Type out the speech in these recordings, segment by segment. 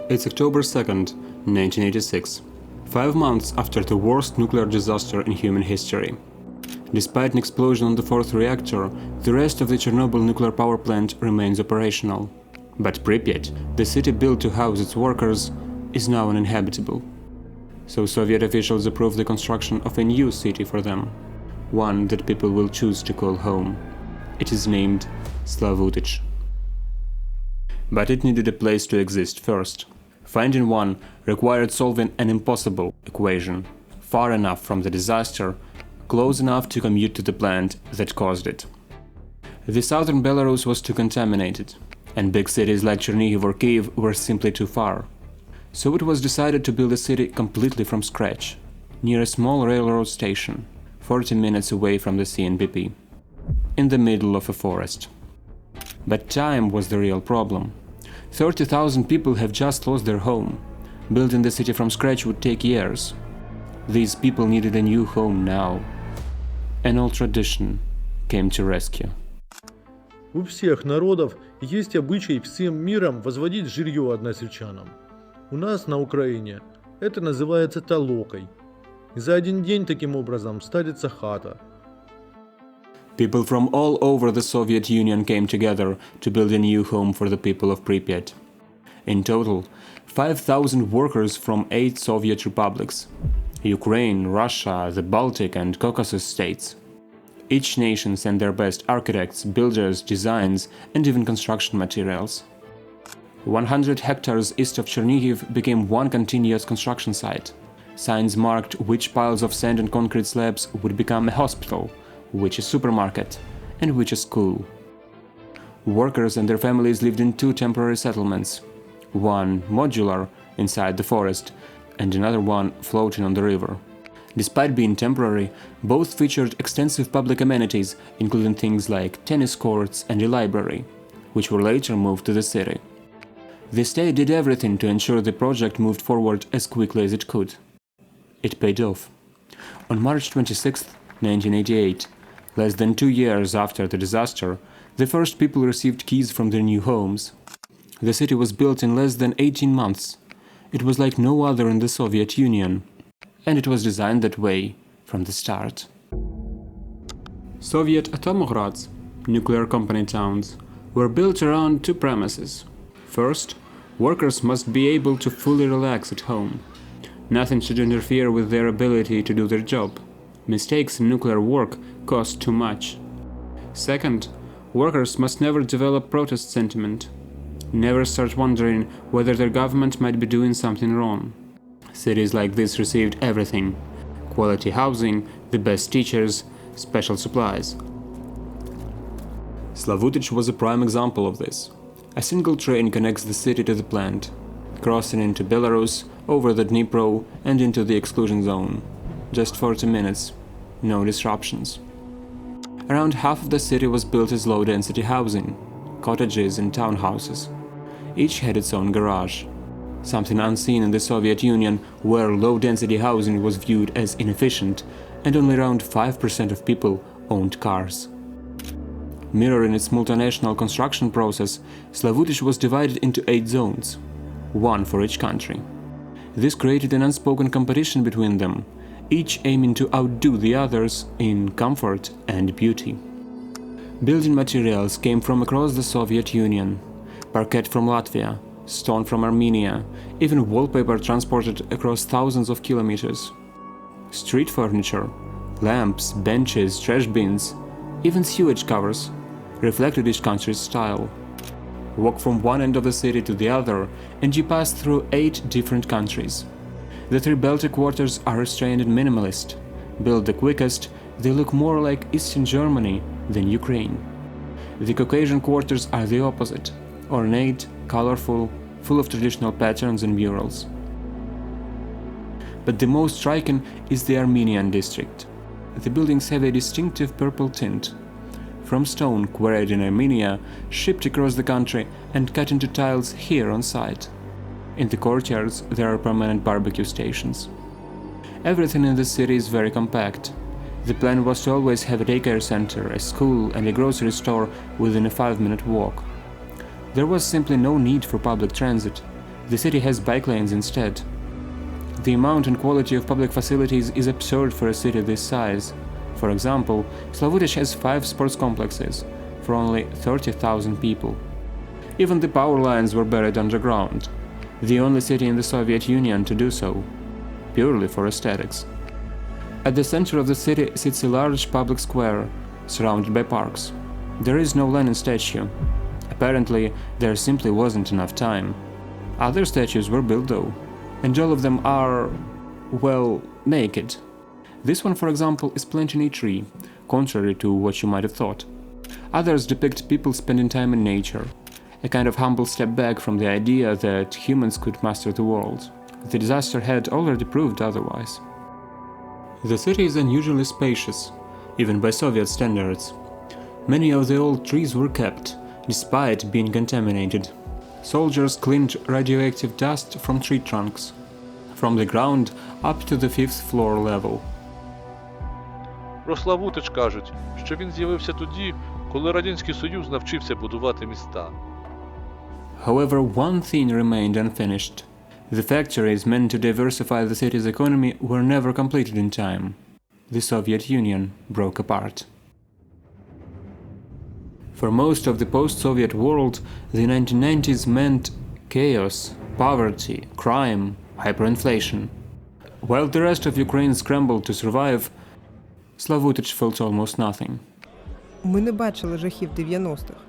It's October 2nd, 1986, 5 months after the worst nuclear disaster in human history. Despite an explosion on the fourth reactor, the rest of the Chernobyl nuclear power plant remains operational. But Pripyat, the city built to house its workers, is now uninhabitable. So Soviet officials approved the construction of a new city for them, one that people will choose to call home. It is named Slavutych. But it needed a place to exist first. Finding one required solving an impossible equation, far enough from the disaster, close enough to commute to the plant that caused it. The southern Belarus was too contaminated, and big cities like Chernihiv or Kiev were simply too far. So it was decided to build a city completely from scratch, near a small railroad station, 40 minutes away from the CNPP, in the middle of a forest. But time was the real problem. 30,000 people have just lost their home. Building the city from scratch would take years. These people needed a new home now. An old tradition came to rescue. У всех народов есть обычай всем миром возводить жилье односельчанам. У нас на Украине это называется толокой. И за один день таким образом ставится хата. People from all over the Soviet Union came together to build a new home for the people of Pripyat. In total, 5,000 workers from 8 Soviet republics: Ukraine, Russia, the Baltic and Caucasus states. Each nation sent their best architects, builders, designs and even construction materials. 100 hectares east of Chernihiv became one continuous construction site. Signs marked which piles of sand and concrete slabs would become a hospital, which a supermarket, and which a school. Workers and their families lived in 2 temporary settlements, one modular inside the forest and another one floating on the river. Despite being temporary, both featured extensive public amenities, including things like tennis courts and a library, which were later moved to the city. The state did everything to ensure the project moved forward as quickly as it could. It paid off. On March 26, 1988, less than 2 years after the disaster, the first people received keys from their new homes. The city was built in less than 18 months. It was like no other in the Soviet Union, and it was designed that way from the start. Soviet Atomograds, nuclear company towns, were built around 2 premises. First, workers must be able to fully relax at home. Nothing should interfere with their ability to do their job. Mistakes in nuclear work cost too much. Second, workers must never develop protest sentiment. Never start wondering whether their government might be doing something wrong. Cities like this received everything: quality housing, the best teachers, special supplies. Slavutych was a prime example of this. A single train connects the city to the plant, crossing into Belarus, over the Dnipro and into the exclusion zone. Just 40 minutes, no disruptions. Around half of the city was built as low-density housing, cottages and townhouses. Each had its own garage, something unseen in the Soviet Union, where low-density housing was viewed as inefficient and only around 5% of people owned cars. Mirroring its multinational construction process, Slavutych was divided into 8 zones, one for each country. This created an unspoken competition between them, each aiming to outdo the others in comfort and beauty. Building materials came from across the Soviet Union: parquet from Latvia, stone from Armenia, even wallpaper transported across thousands of kilometers. Street furniture, lamps, benches, trash bins, even sewage covers reflected each country's style. Walk from one end of the city to the other and you pass through 8 different countries. The 3 Baltic quarters are restrained and minimalist. Built the quickest, they look more like Eastern Germany than Ukraine. The Caucasian quarters are the opposite: ornate, colorful, full of traditional patterns and murals. But the most striking is the Armenian district. The buildings have a distinctive purple tint. From stone quarried in Armenia, shipped across the country and cut into tiles here on site. In the courtyards there are permanent barbecue stations. Everything in the city is very compact. The plan was to always have a daycare center, a school and a grocery store within a 5-minute walk. There was simply no need for public transit. The city has bike lanes instead. The amount and quality of public facilities is absurd for a city this size. For example, Slavutych has 5 sports complexes for only 30,000 people. Even the power lines were buried underground, the only city in the Soviet Union to do so, purely for aesthetics. At the center of the city sits a large public square, surrounded by parks. There is no Lenin statue. Apparently, there simply wasn't enough time. Other statues were built though, and all of them are, well, naked. This one, for example, is planted in a tree, contrary to what you might have thought. Others depict people spending time in nature, a kind of humble step back from the idea that humans could master the world. The disaster had already proved otherwise. The city is unusually spacious, even by Soviet standards. Many of the old trees were kept, despite being contaminated. Soldiers cleaned radioactive dust from tree trunks, from the ground up to the 5th floor level. Про Slavutych кажуть, що він з'явився тоді, коли Радянський Союз навчився будувати міста. However, one thing remained unfinished. The factories meant to diversify the city's economy were never completed in time. The Soviet Union broke apart. For most of the post-Soviet world, the 1990s meant chaos, poverty, crime, hyperinflation. While the rest of Ukraine scrambled to survive, Slavutych felt almost nothing. Ми не бачили жахів 90-х.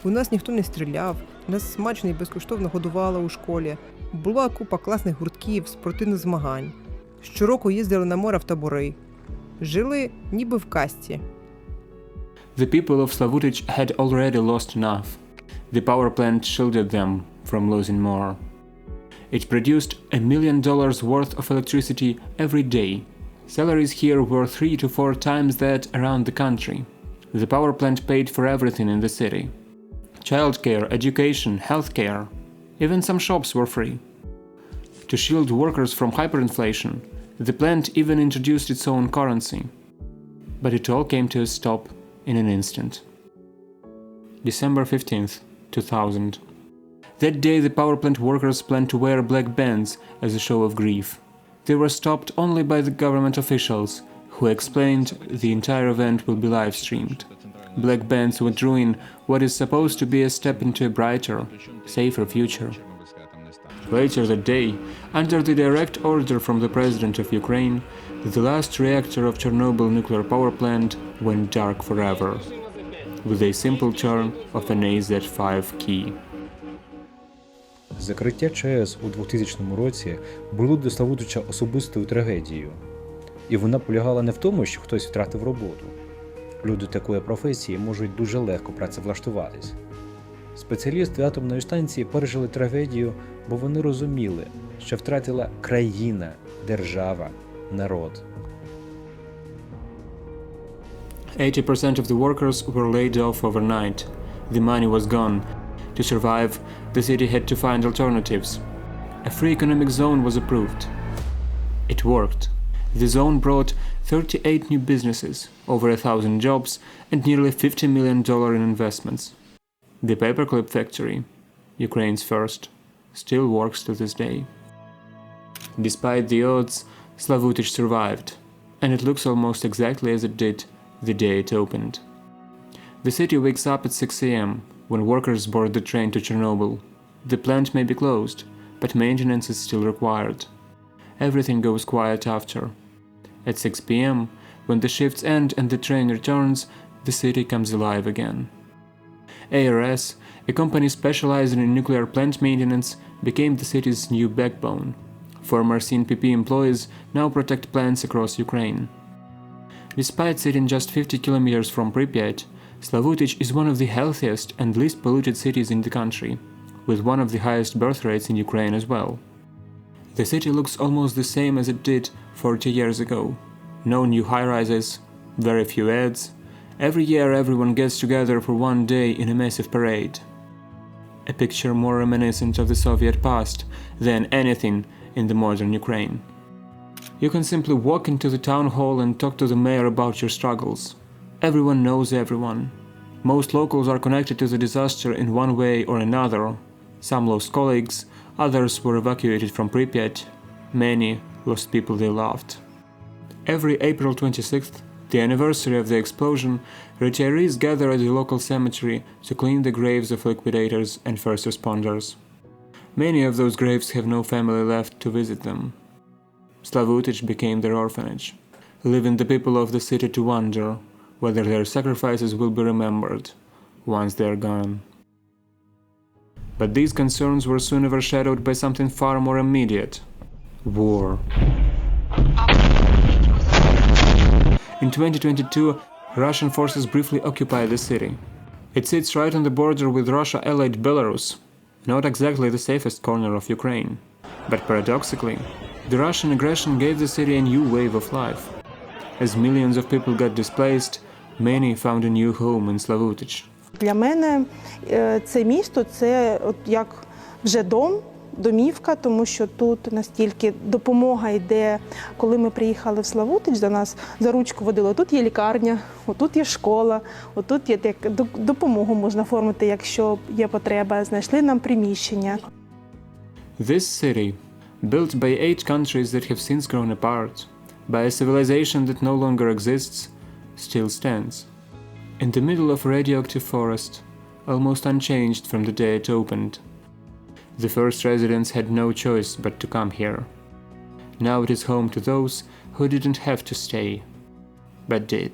У нас ніхто не стріляв, нас смачно і безкоштовно годували у школі. Була купа класних гуртків, спортивних змагань. Щороку їздили на море в табори. Жили ніби в казці. The people of Slavutych had already lost enough. The power plant shielded them from losing more. It produced $1 million worth of electricity every day. Salaries here were 3 to 4 times that around the country. The power plant paid for everything in the city. Childcare, education, healthcare. Even some shops were free. To shield workers from hyperinflation, the plant even introduced its own currency. But it all came to a stop in an instant. December 15th, 2000. That day the power plant workers planned to wear black bands as a show of grief. They were stopped only by the government officials, who explained the entire event will be live-streamed. Black bands would ruin what is supposed to be a step into a brighter, safer future. Later that day, under the direct order from the President of Ukraine, the last reactor of Chornobyl nuclear power plant went dark forever, with a simple turn of an AZ-5 key. Закриття ЧАЕС у 2000 році було для Славутича особистою трагедією. І вона полягала не в тому, що хтось втратив роботу. Люди такої професії можуть дуже легко працевлаштуватись. Спеціалісти атомної станції пережили трагедію, бо вони розуміли, що втратила країна, держава, народ. 80% of the workers were laid off overnight. The money was gone. To survive, the city had to find alternatives. A free economic zone was approved. It worked. The zone brought 38 new businesses, over 1,000 jobs, and nearly $50 million in investments. The paperclip factory, Ukraine's first, still works to this day. Despite the odds, Slavutych survived, and it looks almost exactly as it did the day it opened. The city wakes up at 6 a.m. when workers board the train to Chernobyl. The plant may be closed, but maintenance is still required. Everything goes quiet after. At 6 p.m., when the shifts end and the train returns, the city comes alive again. ARS, a company specializing in nuclear plant maintenance, became the city's new backbone. Former CNPP employees now protect plants across Ukraine. Despite sitting just 50 kilometers from Pripyat, Slavutych is one of the healthiest and least polluted cities in the country, with one of the highest birth rates in Ukraine as well. The city looks almost the same as it did 40 years ago. No new high-rises, very few ads. Every year everyone gets together for one day in a massive parade. A picture more reminiscent of the Soviet past than anything in the modern Ukraine. You can simply walk into the town hall and talk to the mayor about your struggles. Everyone knows everyone. Most locals are connected to the disaster in one way or another. Some lost colleagues, others were evacuated from Pripyat, many lost people they loved. Every April 26th, the anniversary of the explosion, retirees gather at the local cemetery to clean the graves of liquidators and first responders. Many of those graves have no family left to visit them. Slavutych became their orphanage, leaving the people of the city to wonder whether their sacrifices will be remembered once they are gone. But these concerns were soon overshadowed by something far more immediate: war. In 2022, Russian forces briefly occupied the city. It sits right on the border with Russia-allied Belarus, not exactly the safest corner of Ukraine. But paradoxically, the Russian aggression gave the city a new wave of life. As millions of people got displaced, many found a new home in Slavutych. Для мене це місто – це от як вже домівка, тому що тут настільки допомога йде. Коли ми приїхали в Славутич, до нас за ручку водили. Тут є лікарня, отут є школа, отут є допомогу можна оформити, якщо є потреба. Знайшли нам приміщення. This city, built by 8 countries that have since grown apart, by a civilization that no longer exists, still stands. In the middle of a radioactive forest, almost unchanged from the day it opened. The first residents had no choice but to come here. Now it is home to those who didn't have to stay, but did.